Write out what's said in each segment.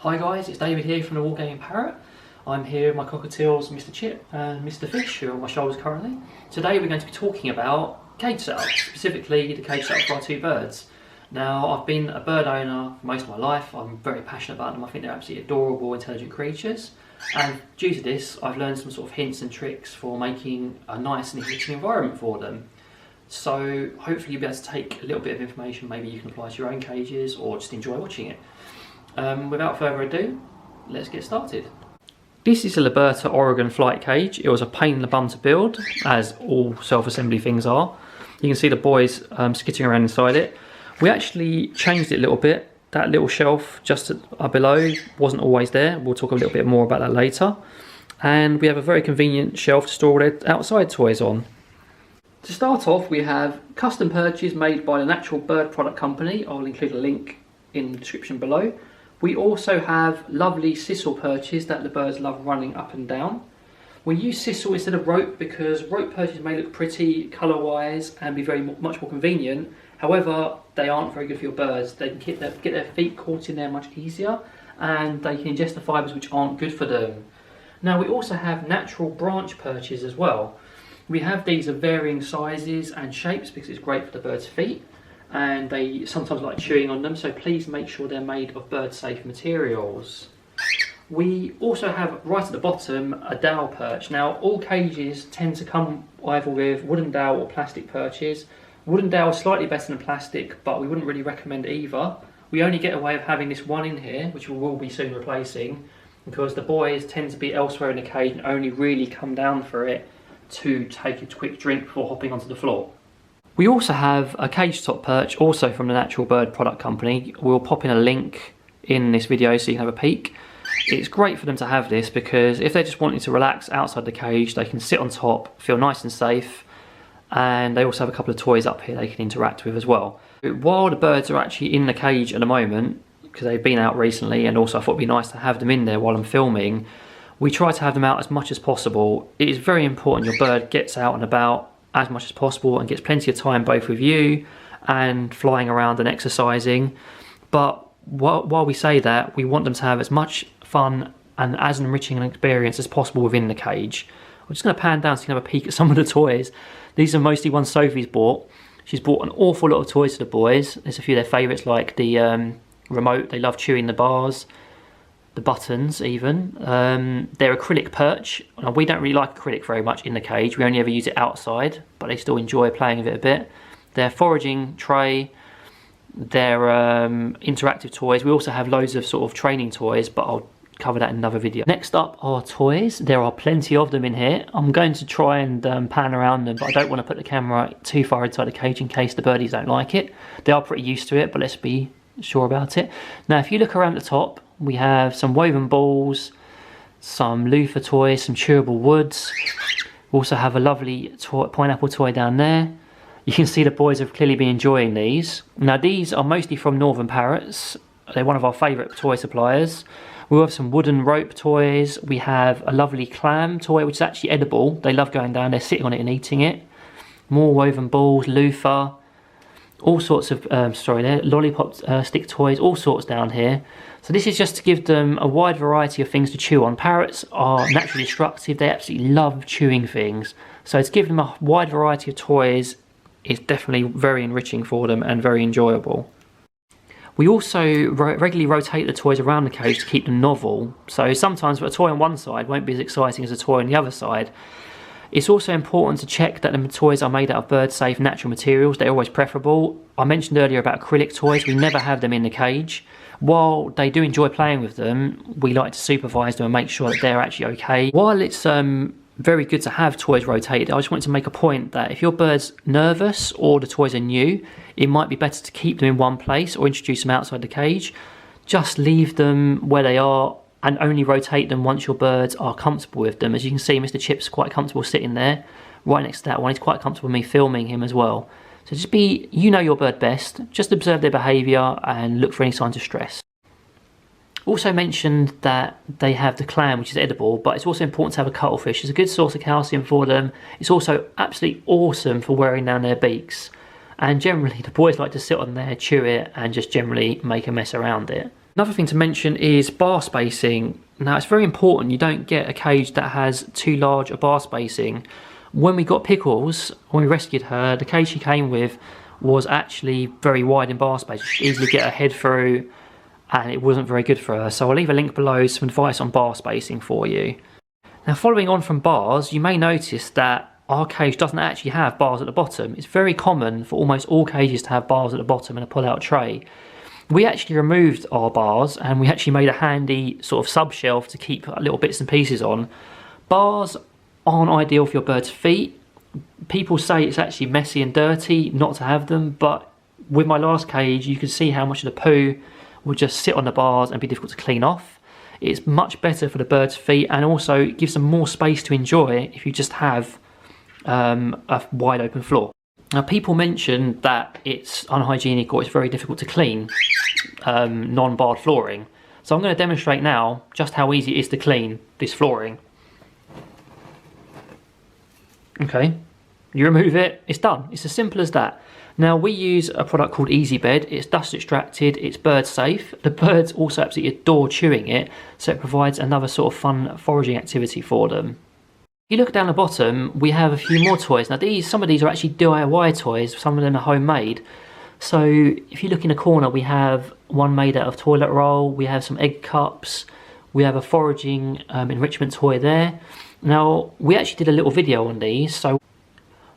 Hi guys, it's David here from the Wargaming Parrot. I'm here with my cockatiels, Mr. Chip and Mr. Fish, who are on my shoulders currently. Today we're going to be talking about cage setup, specifically the cage setup for our two birds. Now, I've been a bird owner for most of my life. I'm very passionate about them. I think they're absolutely adorable, intelligent creatures. And due to this, I've learned some sort of hints and tricks for making a nice and enriching environment for them. So hopefully you'll be able to take a little bit of information maybe you can apply to your own cages or just enjoy watching it. Without further ado, let's get started. This is a Liberta Oregon flight cage. It was a pain in the bum to build, as all self-assembly things are. You can see the boys skittering around inside it. We actually changed it a little bit. That little shelf just below wasn't always there. We'll talk a little bit more about that later. And we have a very convenient shelf to store all their outside toys on. To start off, we have custom perches made by the Natural Bird Product Company. I'll include a link in the description below. We also have lovely sisal perches that the birds love running up and down. We use sisal instead of rope because rope perches may look pretty colour-wise and be much more convenient. However, they aren't very good for your birds. They can get their feet caught in there much easier, and they can ingest the fibres which aren't good for them. Now, we also have natural branch perches as well. We have these of varying sizes and shapes because it's great for the bird's feet, and they sometimes like chewing on them, so please make sure they're made of bird-safe materials. We also have right at the bottom a dowel perch. Now, all cages tend to come either with wooden dowel or plastic perches. Wooden dowel is slightly better than plastic, but we wouldn't really recommend either. We only get away with having this one in here, which we will be soon replacing, because the boys tend to be elsewhere in the cage and only really come down for it to take a quick drink before hopping onto the floor. We also have a cage top perch, also from the Natural Bird Product Company. We'll pop in a link in this video so you can have a peek. It's great for them to have this because if they're just wanting to relax outside the cage, they can sit on top, feel nice and safe, and they also have a couple of toys up here they can interact with as well. While the birds are actually in the cage at the moment, because they've been out recently, and also I thought it'd be nice to have them in there while I'm filming, we try to have them out as much as possible. It is very important your bird gets out and about as much as possible and gets plenty of time both with you and flying around and exercising. But while we say that, we want them to have as much fun and as enriching an experience as possible within the cage. I'm just going to pan down so you can have a peek at some of the toys. These are mostly ones Sophie's bought. She's bought an awful lot of toys to the boys. There's a few of their favourites like the remote. They love chewing the bars, the buttons even. Their acrylic perch. Now, we don't really like acrylic very much in the cage. We only ever use it outside, but they still enjoy playing with it a bit. Their foraging tray. Their interactive toys. We also have loads of sort of training toys, but I'll cover that in another video. Next up are toys. There are plenty of them in here. I'm going to try and pan around them, but I don't want to put the camera too far inside the cage in case the birdies don't like it. They are pretty used to it, but let's be sure about it. Now, if you look around the top, we have some woven balls, some loofah toys, some chewable woods. We also have a lovely pineapple toy down there. You can see the boys have clearly been enjoying these. Now, these are mostly from Northern Parrots. They're one of our favourite toy suppliers. We have some wooden rope toys. We have a lovely clam toy, which is actually edible. They love going down there, sitting on it and eating it. More woven balls, loofah, all sorts of, lollipop stick toys, all sorts down here. So this is just to give them a wide variety of things to chew on. Parrots are naturally destructive. They absolutely love chewing things. So to give them a wide variety of toys is definitely very enriching for them and very enjoyable. We also regularly rotate the toys around the cage to keep them novel. So sometimes a toy on one side won't be as exciting as a toy on the other side. It's also important to check that the toys are made out of bird-safe natural materials. They're always preferable. I mentioned earlier about acrylic toys. We never have them in the cage. While they do enjoy playing with them, we like to supervise them and make sure that they're actually okay. While it's very good to have toys rotated, I just wanted to make a point that if your bird's nervous or the toys are new, it might be better to keep them in one place or introduce them outside the cage. Just leave them where they are and only rotate them once your birds are comfortable with them. As you can see, Mr. Chip's quite comfortable sitting there. Right next to that one, he's quite comfortable with me filming him as well. So just you know your bird best, just observe their behaviour and look for any signs of stress. Also mentioned that they have the clam, which is edible, but it's also important to have a cuttlefish. It's a good source of calcium for them. It's also absolutely awesome for wearing down their beaks. And generally, the boys like to sit on there, chew it, and just generally make a mess around it. Another thing to mention is bar spacing. Now it's very important you don't get a cage that has too large a bar spacing. When we got Pickles, when we rescued her, the cage she came with was actually very wide in bar space. She could easily get her head through and it wasn't very good for her. So I'll leave a link below, some advice on bar spacing for you. Now following on from bars, you may notice that our cage doesn't actually have bars at the bottom. It's very common for almost all cages to have bars at the bottom and a pull-out tray. We actually removed our bars and we actually made a handy sort of sub-shelf to keep little bits and pieces on. Bars aren't ideal for your bird's feet. People say it's actually messy and dirty not to have them, but with my last cage you can see how much of the poo would just sit on the bars and be difficult to clean off. It's much better for the bird's feet and also it gives them more space to enjoy if you just have a wide open floor. Now people mention that it's unhygienic or it's very difficult to clean non-barred flooring. So I'm going to demonstrate now just how easy it is to clean this flooring. Okay, you remove it, it's done. It's as simple as that. Now we use a product called Easy Bed. It's dust extracted, it's bird safe. The birds also absolutely adore chewing it, so it provides another sort of fun foraging activity for them. If you look down the bottom, we have a few more toys. Now some of these are actually DIY toys, some of them are homemade. So if you look in the corner, we have one made out of toilet roll, we have some egg cups, we have a foraging enrichment toy there. Now we actually did a little video on these, so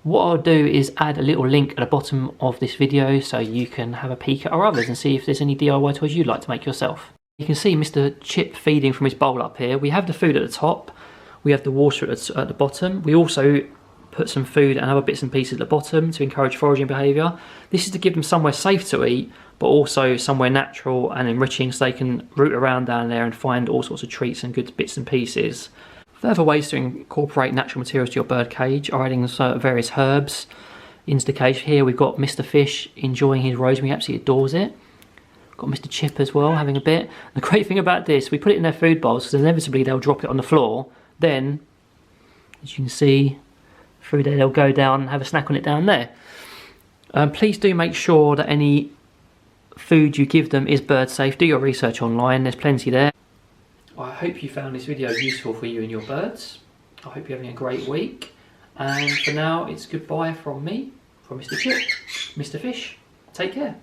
what I'll do is add a little link at the bottom of this video so you can have a peek at our others and see if there's any DIY toys you'd like to make yourself. You can see Mr. Chip feeding from his bowl up here. We have the food at the top. We have the water at the bottom. We also put some food and other bits and pieces at the bottom to encourage foraging behaviour. This is to give them somewhere safe to eat, but also somewhere natural and enriching so they can root around down there and find all sorts of treats and good bits and pieces. Further ways to incorporate natural materials to your bird cage are adding various herbs into the cage. Here we've got Mr. Fish enjoying his rosemary, absolutely adores it. Got Mr. Chip as well, having a bit. The great thing about this, we put it in their food bowls because inevitably they'll drop it on the floor. Then, as you can see, through there they'll go down and have a snack on it down there. Please do make sure that any food you give them is bird safe. Do your research online, there's plenty there. I hope you found this video useful for you and your birds. I hope you're having a great week. And for now, it's goodbye from me, from Mr. Chip, Mr. Fish. Take care.